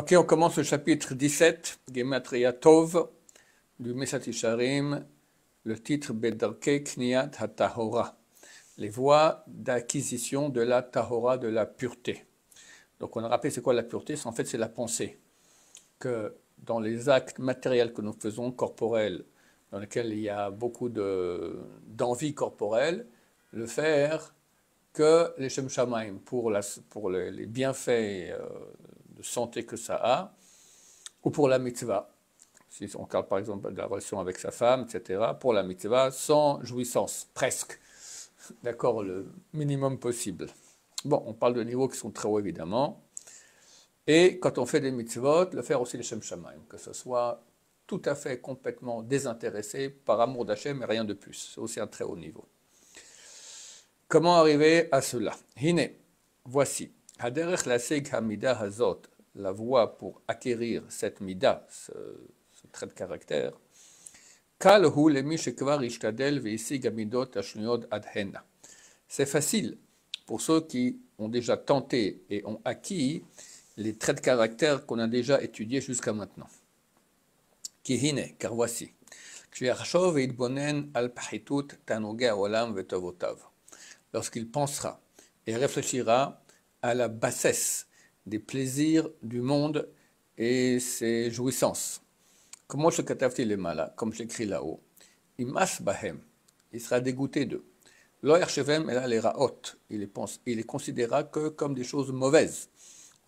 Ok, on commence le chapitre 17, Gematria Tov, du Mesat Yesharim, le titre Bedarke Kniyat HaTahora, les voies d'acquisition de la Tahora, de la pureté. Donc on a rappelé c'est quoi la pureté, en fait c'est la pensée, que dans les actes matériels que nous faisons, corporels, dans lesquels il y a beaucoup d'envie corporelle, le faire que les Shem Shamaim, pour les bienfaits de santé que ça a, ou pour la mitzvah, si on parle par exemple de la relation avec sa femme, etc., pour la mitzvah, sans jouissance, presque, d'accord, le minimum possible. Bon, on parle de niveaux qui sont très hauts évidemment, et quand on fait des mitzvot, le faire aussi les Shem Shamaim, que ce soit tout à fait complètement désintéressé par amour d'Hachem et rien de plus, c'est aussi un très haut niveau. Comment arriver à cela? Hine, voici, Haderech laseg hamida hazot, la voie pour acquérir cette mida, ce trait de caractère, Kal hu lemi shekvar ishtadel veisig amidot ashnuyod adhena. C'est facile pour ceux qui ont déjà tenté et ont acquis les traits de caractère qu'on a déjà étudiés jusqu'à maintenant. Ki hine, car voici, כשיחשוב ויתבונן על פחיתות תענוגי העולם וטובותיו. Lorsqu'il pensera et réfléchira à la bassesse des plaisirs du monde et ses jouissances. Comment je katavti les malas, comme j'écris là-haut, imas bahem, il sera dégoûté d'eux. Lo yarshevem ela les raot, il les considérera que comme des choses mauvaises.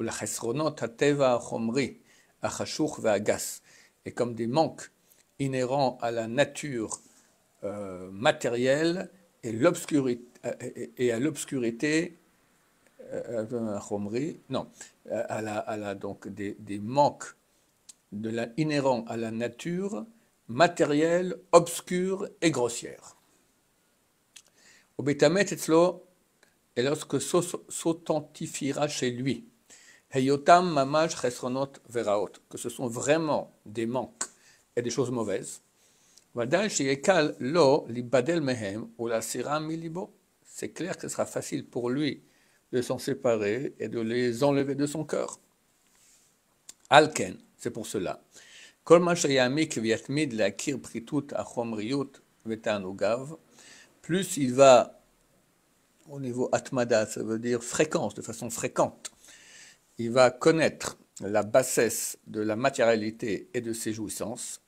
Ou la chesronot hateva chomri, achashuch ve'agas, et comme des manques inhérents à la nature matérielle et l'obscurité et à l'obscurité, donc des manques inhérents à la nature matérielle, obscure et grossière. Au Betamet etzlo, et lorsque s'authentifiera chez lui, heyotam mamash chesronot veraot, que ce sont vraiment des manques et des choses mauvaises, vadal sheyekal lo libadel mehem ou la sira milibo. C'est clair que ce sera facile pour lui de s'en séparer et de les enlever de son cœur. Alken, c'est pour cela. Kol ma sheyamik v'yatmid le'akir pritut achomriyut v'ta'anugav, plus il va au niveau atmada, ça veut dire fréquence, de façon fréquente, il va connaître la bassesse de la matérialité et de ses jouissances.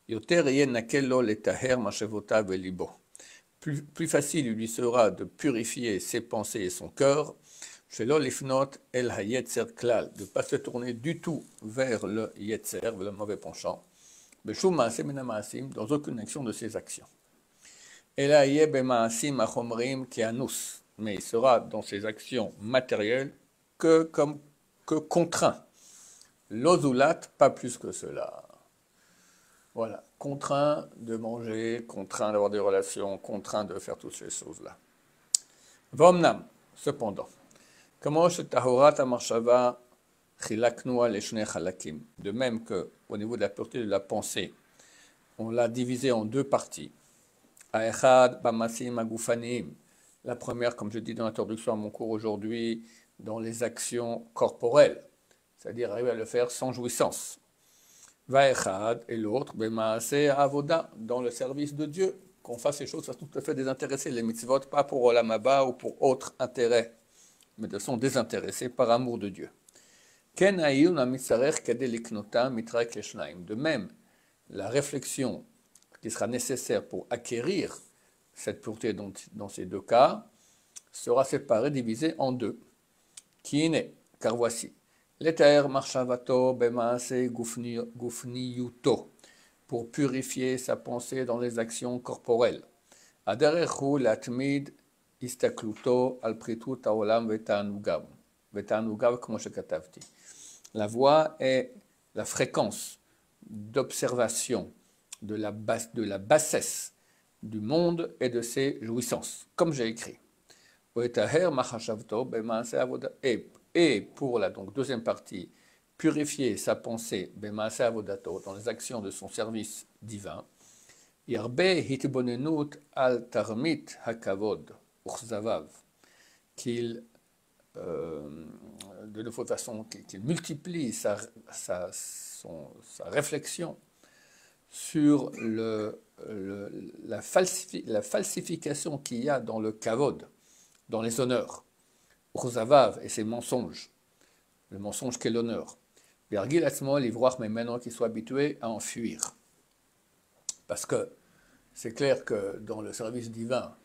Yoter yen nakello letaher mashevota velibo. Plus facile il lui sera de purifier ses pensées et son cœur, shelo lifnot el hayetzer klal, de ne pas se tourner du tout vers le yetzer, vers le mauvais penchant, beshum ma'aseh min ha'ma'asim, dans aucune action de ses actions. Ela yeh bema'asim achomrim kianus, mais il sera dans ses actions matérielles que contraint. L'ozulat, pas plus que cela. Voilà, contraint de manger, contraint d'avoir des relations, contraint de faire toutes ces choses-là. Vomnam, cependant, comment tahorat amashava chilaknua leshne chalakim. De même qu'au niveau de la pureté de la pensée, on l'a divisé en deux parties. Aechad bamasim agufanim. La première, comme je dis dans l'introduction à mon cours aujourd'hui, dans les actions corporelles, c'est-à-dire arriver à le faire sans jouissance. Vaechad et l'autre, bemaaseh avoda, dans le service de Dieu, qu'on fasse ces choses tout à fait désintéressées, les mitzvot, pas pour olam haba ou pour autre intérêt, mais de sont désintéressés par amour de Dieu. Ken hayun hamitzarech kedei liknota mitrak leshnaim. De même, la réflexion qui sera nécessaire pour acquérir cette pureté dans ces deux cas sera séparée, divisée en deux. Kiine, car voici. L'etaer marshavato bemaase gufniyuto, pour purifier sa pensée dans les actions corporelles. Aderechu latmid istakluto al pritut haolam veta'anugav. Veta'anugav, comme je katavti. La voie est la fréquence d'observation de la bassesse du monde et de ses jouissances, comme j'ai écrit. Et pour la deuxième partie, purifier sa pensée dans les actions de son service divin, qu'il de nouveau de façon qu'il multiplie sa réflexion sur la falsification qu'il y a dans le kavod, dans les honneurs, Rosavav et ses mensonges, le mensonge qu'est l'honneur. Bergil Atzmo, l'ivroach, mais maintenant qu'il soit habitué à en fuir. Parce que c'est clair que dans le service divin,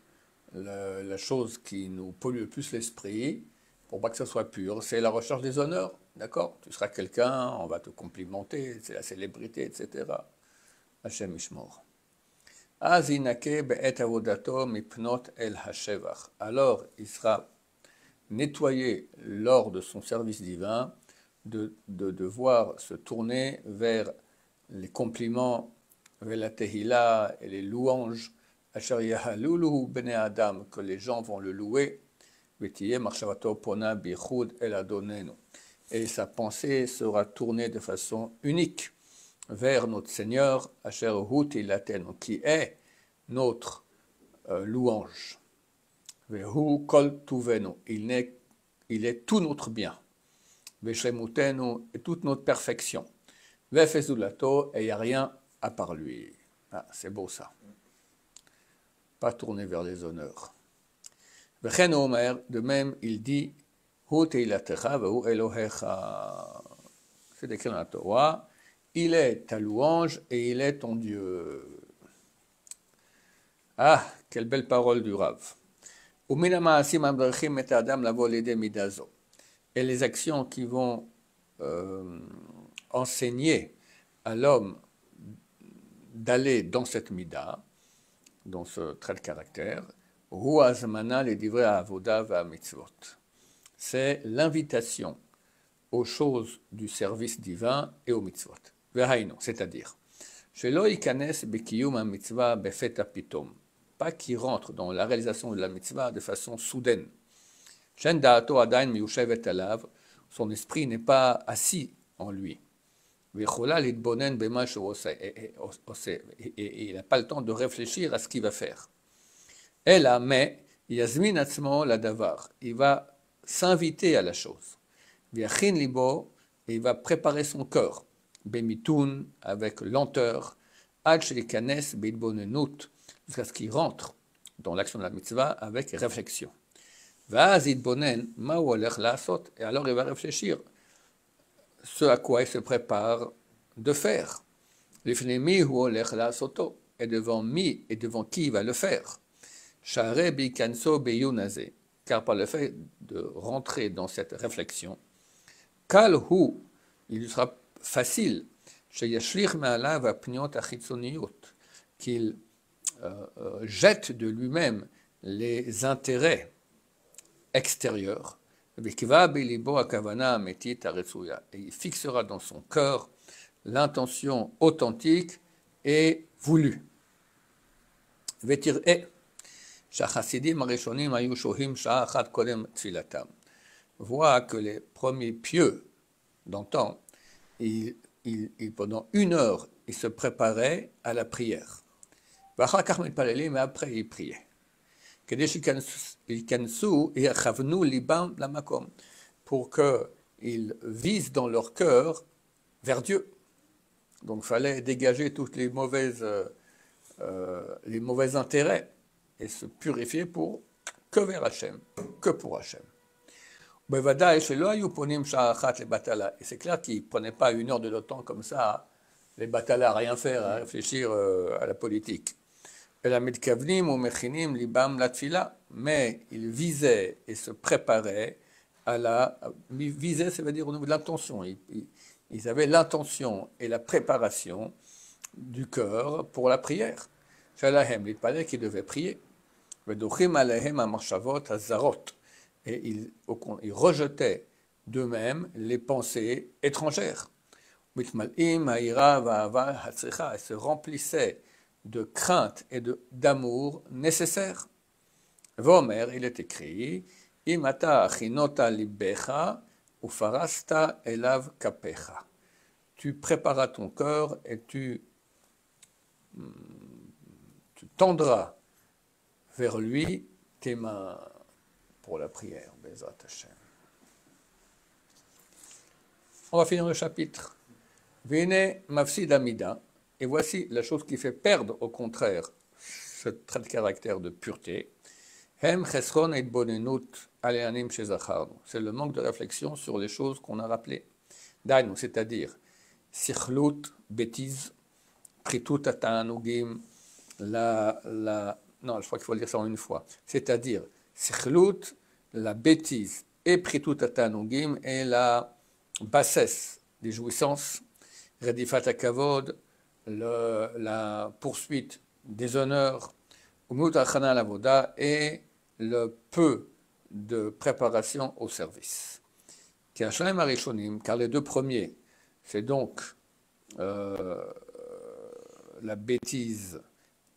la chose qui nous pollue le plus l'esprit, pour pas que ce soit pur, c'est la recherche des honneurs. D'accord? Tu seras quelqu'un, on va te complimenter, c'est la célébrité, etc. Hashem Ishmor. Azinake be'et avodato mipnot el hashevach. Alors il sera nettoyé lors de son service divin de devoir se tourner vers les compliments, vers la tehila et les louanges, asher yahalulu bnei adam, que les gens vont le louer, v'tiyeh marshavato pona bichud el adonenu, et sa pensée sera tournée de façon unique vers notre Seigneur, asher hu tilatenu, qui est notre louange. Vehu kol tuvenu, il est tout notre bien. Veshemutenu, et toute notre perfection. Vefezulato, et il n'y a rien à part lui. Ah, c'est beau ça. Pas tourner vers les honneurs. Vechen Omer, de même, il dit Hu teilatecha vehu Elohecha. C'est écrit dans la Torah. Il est ta louange et il est ton Dieu. Ah, quelle belle parole du Rav. Et les actions qui vont enseigner à l'homme d'aller dans cette mida, dans ce trait de caractère, c'est l'invitation aux choses du service divin et aux mitzvot. C'est-à-dire, pas qu'il rentre dans la réalisation de la mitzvah de façon soudaine. Son esprit n'est pas assis en lui. Et il n'a pas le temps de réfléchir à ce qu'il va faire. Mais il va s'inviter à la chose. Et il va préparer son cœur, avec lenteur, jusqu'à ce qu'il rentre dans l'action de la mitzvah avec réflexion. Et alors il va réfléchir ce à quoi il se prépare de faire. Et devant qui il va le faire. Car par le fait de rentrer dans cette réflexion, il sera facile qu'il jette de lui-même les intérêts extérieurs, et il fixera dans son cœur l'intention authentique et voulue. Voit que les premiers pieux d'antan, pendant 1 heure, ils se préparaient à la prière. Mais après, ils priaient. Pour qu'ils visent dans leur cœur vers Dieu. Donc il fallait dégager tous les mauvais intérêts et se purifier que vers Hachem, que pour Hachem. Et c'est clair qu'ils ne prenaient pas 1 heure de leur temps comme ça, les batala à rien faire, à réfléchir à la politique. Mais ils visaient et se préparaient viser, ça veut dire au niveau de l'intention. Ils avaient l'intention et la préparation du cœur pour la prière. Il fallait qu'ils devaient prier. Et ils rejetaient d'eux-mêmes les pensées étrangères. Ils se remplissaient de crainte et d'amour nécessaire. Vomer, il est écrit, Imata achinota libecha ufarasta elav kapecha. Tu préparas ton cœur et tu tendras vers lui tes mains pour la prière. Bezrat Hashem. On va finir le chapitre. Vene mafsid amida. Et voici la chose qui fait perdre, au contraire, ce trait de caractère de pureté. Hem chesron et bonenut aleanim shezacharnu. C'est le manque de réflexion sur les choses qu'on a rappelées. Dainu, c'est-à-dire sichlut, bêtise, pritut atanugim, non, je crois qu'il faut le dire ça en une fois. C'est-à-dire sichlut, la bêtise, et pritut atanugim, et la bassesse des jouissances, redifat akavod, la poursuite des honneurs, umut achana lavoda, et le peu de préparation au service. Car les deux premiers, c'est donc la bêtise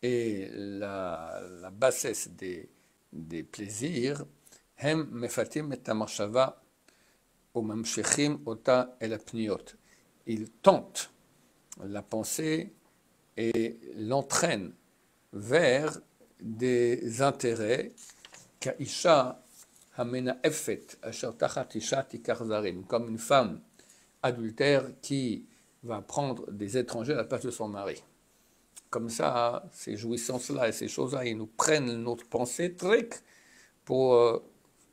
et la bassesse des plaisirs, hem mefatim et amashava ou mamshechim ota el apniot. Ils tentent la pensée et l'entraînent vers des intérêts Ka'isha hamena effet asher tachat isha tikar zarim, comme une femme adultère qui va prendre des étrangers à la place de son mari. Comme ça, ces jouissances-là et ces choses-là, ils nous prennent notre pensée trick pour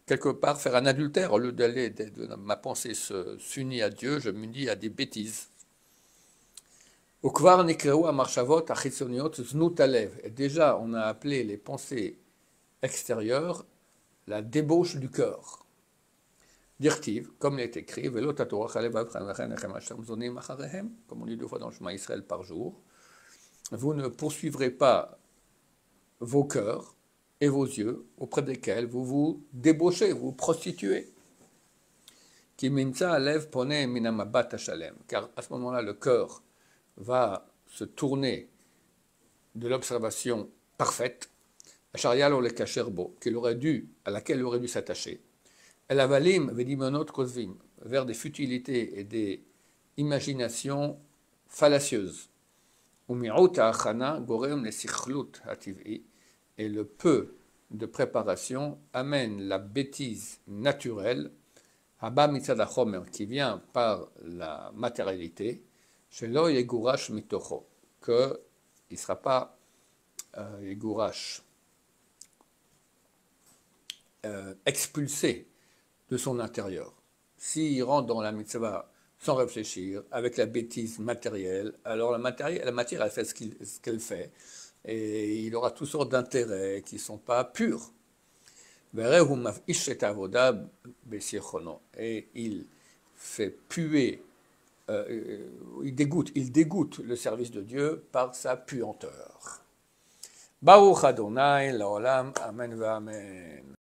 quelque part faire un adultère. Au lieu d'aller, ma pensée s'unit à Dieu, je m'unis à des bêtises. Ukvar nikreu amarchavot achitsoniot znut alev. Et déjà, on a appelé les pensées extérieures la débauche du cœur. Dirtiv, comme il est écrit, comme on dit deux fois dans le chemin Israël par jour, vous ne poursuivrez pas vos cœurs et vos yeux auprès desquels vous vous débauchez, vous vous prostituez. Car à ce moment-là, le cœur va se tourner de l'observation parfaite à laquelle il aurait dû s'attacher, vers des futilités et des imaginations fallacieuses. Et le peu de préparation amène la bêtise naturelle, qui vient par la matérialité, qu'il ne sera pas expulsé de son intérieur. S'il rentre dans la mitzvah sans réfléchir, avec la bêtise matérielle, alors la matière elle fait ce qu'elle fait, et il aura toutes sortes d'intérêts qui ne sont pas purs. Et il fait puer, il dégoûte le service de Dieu par sa puanteur. Baruch Adonai, Laolam, Amen, Amen.